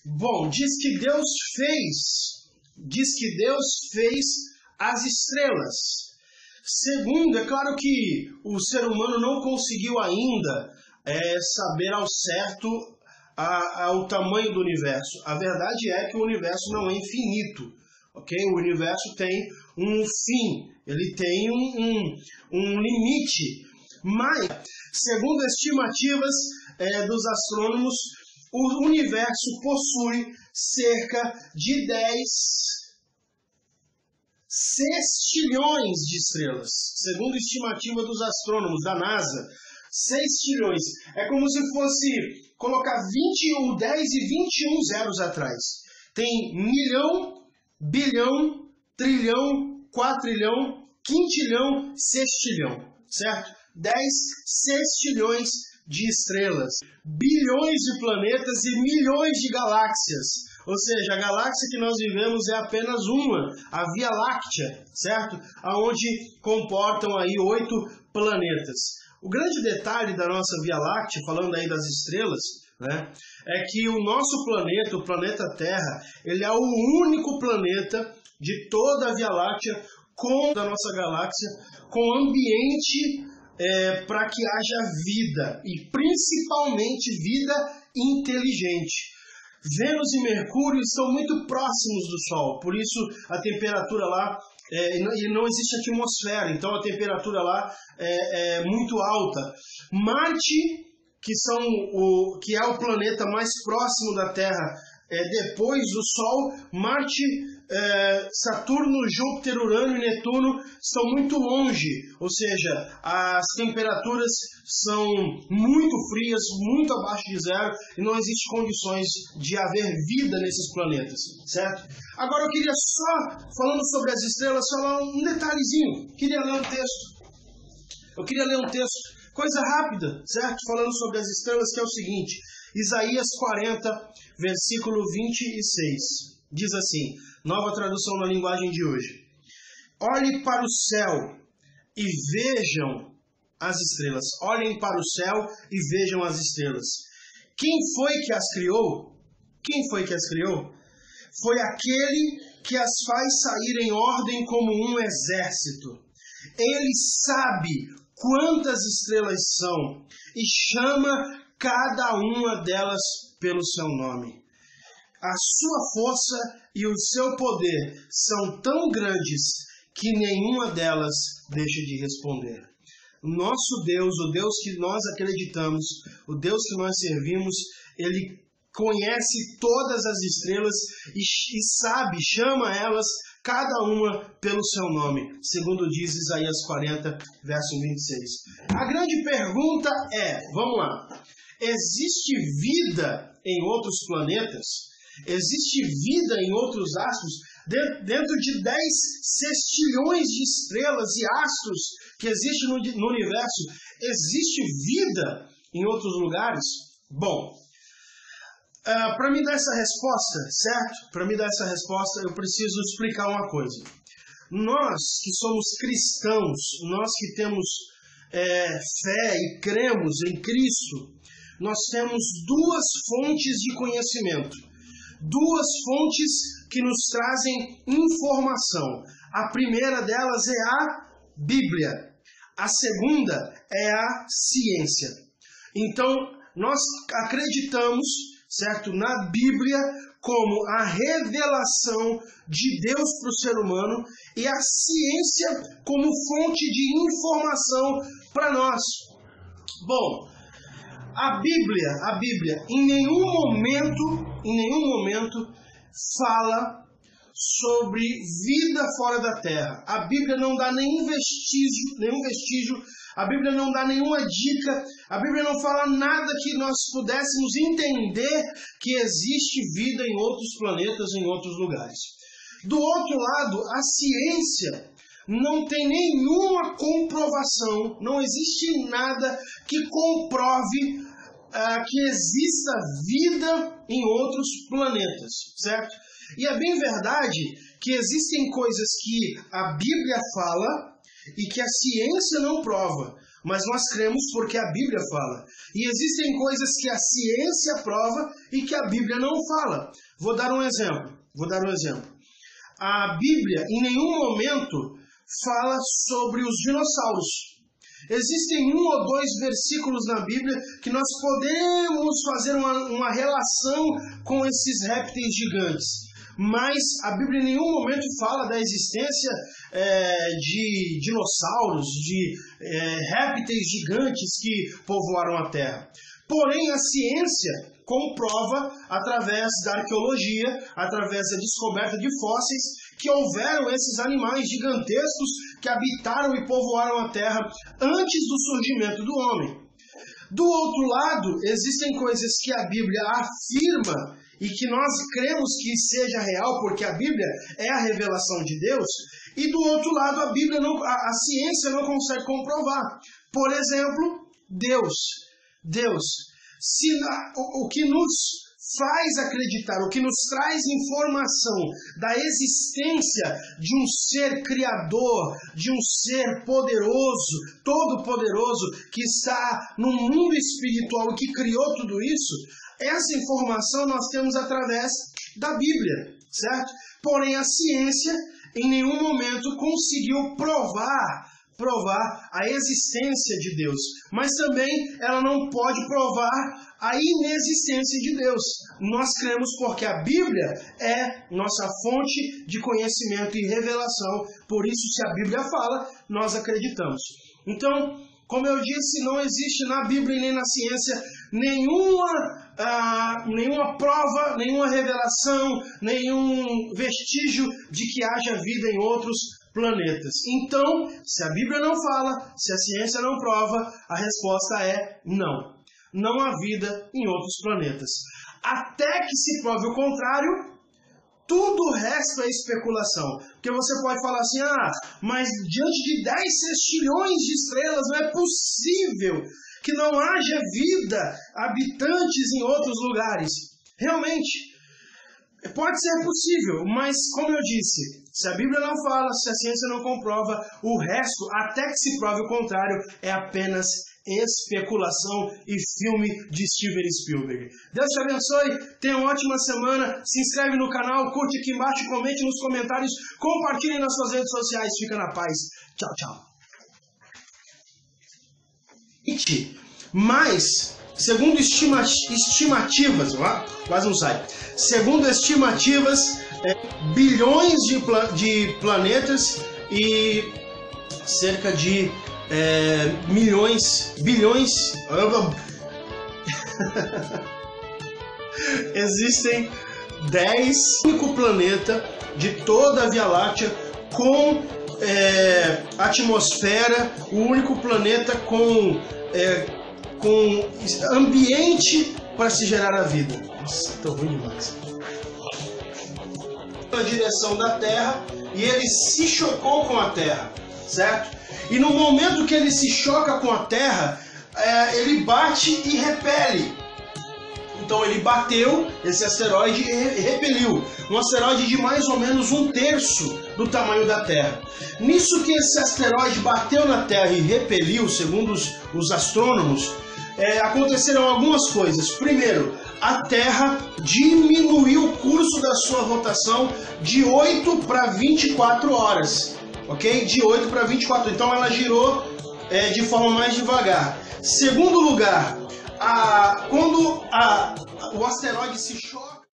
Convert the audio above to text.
Bom, diz que Deus fez as estrelas. Segundo, é claro que o ser humano não conseguiu ainda saber ao certo o tamanho do universo. A verdade é que o universo não é infinito, ok? O universo tem um fim, ele tem um limite. Mas, segundo estimativas dos astrônomos, o universo possui cerca de 10 sextilhões de estrelas. Segundo a estimativa dos astrônomos da NASA, 6 trilhões. É como se fosse colocar 21, 10 e 21 zeros atrás. Tem milhão, bilhão, trilhão, quatrilhão, quintilhão, sextilhão, certo? 10 sextilhões de estrelas, bilhões de planetas e milhões de galáxias. Ou seja, a galáxia que nós vivemos é apenas uma, a Via Láctea, certo? Aonde comportam aí 8 planetas. O grande detalhe da nossa Via Láctea, falando aí das estrelas, né, é que o nosso planeta, o planeta Terra, ele é o único planeta de toda a Via Láctea da nossa galáxia com ambiente para que haja vida, e principalmente vida inteligente. Vênus e Mercúrio estão muito próximos do Sol, por isso a temperatura lá, e não existe atmosfera, então a temperatura lá é muito alta. Marte, que é o planeta mais próximo da Terra depois do Sol, Marte, Saturno, Júpiter, Urano e Netuno estão muito longe, ou seja, as temperaturas são muito frias, muito abaixo de zero, e não existem condições de haver vida nesses planetas, certo? Agora eu queria só, falando sobre as estrelas, falar um detalhezinho. Eu queria ler um texto, coisa rápida, certo? Falando sobre as estrelas, que é o seguinte: Isaías 40, versículo 26, diz assim, nova tradução na linguagem de hoje: olhe para o céu e vejam as estrelas. Olhem para o céu e vejam as estrelas. Quem foi que as criou? Quem foi que as criou? Foi aquele que as faz sair em ordem como um exército. Ele sabe quantas estrelas são e chama cada uma delas pelo seu nome. A sua força e o seu poder são tão grandes que nenhuma delas deixa de responder. O nosso Deus, o Deus que nós acreditamos, o Deus que nós servimos, ele conhece todas as estrelas e sabe, chama elas, cada uma pelo seu nome, segundo diz Isaías 40, verso 26. A grande pergunta vamos lá, existe vida em outros planetas? Existe vida em outros astros? Dentro de 10 sextilhões de estrelas e astros que existem no universo, existe vida em outros lugares? Bom, para me dar essa resposta, certo? Para me dar essa resposta, eu preciso explicar uma coisa. Nós que somos cristãos, nós que temos fé e cremos em Cristo, nós temos duas fontes de conhecimento, duas fontes que nos trazem informação. A primeira delas é a Bíblia, a segunda é a ciência. Então, nós acreditamos, certo, na Bíblia como a revelação de Deus para o ser humano e a ciência como fonte de informação para nós. Bom, a Bíblia em nenhum momento fala sobre vida fora da Terra. A Bíblia não dá nenhum vestígio, a Bíblia não dá nenhuma dica, a Bíblia não fala nada que nós pudéssemos entender que existe vida em outros planetas, em outros lugares. Do outro lado, a ciência não tem nenhuma comprovação, não existe nada que comprove que exista vida em outros planetas, certo? E é bem verdade que existem coisas que a Bíblia fala e que a ciência não prova, mas nós cremos porque a Bíblia fala. E existem coisas que a ciência prova e que a Bíblia não fala. Vou dar um exemplo. A Bíblia em nenhum momento fala sobre os dinossauros. Existem 1 ou 2 versículos na Bíblia que nós podemos fazer uma relação com esses répteis gigantes. Mas a Bíblia em nenhum momento fala da existência de dinossauros, de répteis gigantes que povoaram a Terra. Porém, a ciência comprova, através da arqueologia, através da descoberta de fósseis, que houveram esses animais gigantescos que habitaram e povoaram a Terra antes do surgimento do homem. Do outro lado, existem coisas que a Bíblia afirma e que nós cremos que seja real, porque a Bíblia é a revelação de Deus, e do outro lado a ciência não consegue comprovar. Por exemplo, Deus. O que nos faz acreditar, o que nos traz informação da existência de um ser criador, de um ser poderoso, todo-poderoso, que está no mundo espiritual e que criou tudo isso, essa informação nós temos através da Bíblia, certo? Porém, a ciência em nenhum momento conseguiu provar a existência de Deus, mas também ela não pode provar a inexistência de Deus. Nós cremos porque a Bíblia é nossa fonte de conhecimento e revelação, por isso se a Bíblia fala, nós acreditamos. Então, como eu disse, não existe na Bíblia e nem na ciência nenhuma prova, nenhuma revelação, nenhum vestígio de que haja vida em outros planetas. Então, se a Bíblia não fala, se a ciência não prova, a resposta é não. Não há vida em outros planetas. Até que se prove o contrário, tudo o resto é especulação. Porque você pode falar assim, mas diante de 10 sextilhões de estrelas não é possível que não haja vida, habitantes em outros lugares. Realmente, pode ser possível, mas como eu disse, se a Bíblia não fala, se a ciência não comprova, o resto, até que se prove o contrário, é apenas especulação e filme de Steven Spielberg. Deus te abençoe, tenha uma ótima semana, se inscreve no canal, curte aqui embaixo, comente nos comentários, compartilhe nas suas redes sociais, fica na paz. Tchau, tchau. Mas, segundo estimativas, quase não sai, segundo estimativas, bilhões de planetas e cerca de bilhões, existem 10 único planeta de toda a Via Láctea com atmosfera, o único planeta com ambiente para se gerar a vida. Nossa, tô ruim demais. Na direção da Terra e ele se chocou com a Terra, certo? E no momento que ele se choca com a Terra, ele bate e repele. Então ele bateu, esse asteroide, e repeliu. Um asteroide de mais ou menos 1/3 do tamanho da Terra. Nisso que esse asteroide bateu na Terra e repeliu, segundo os astrônomos, aconteceram algumas coisas. Primeiro, a Terra diminuiu o curso da sua rotação de 8 para 24 horas. Ok? De 8 para 24. Então ela girou de forma mais devagar. Segundo lugar, quando o asteroide se choca...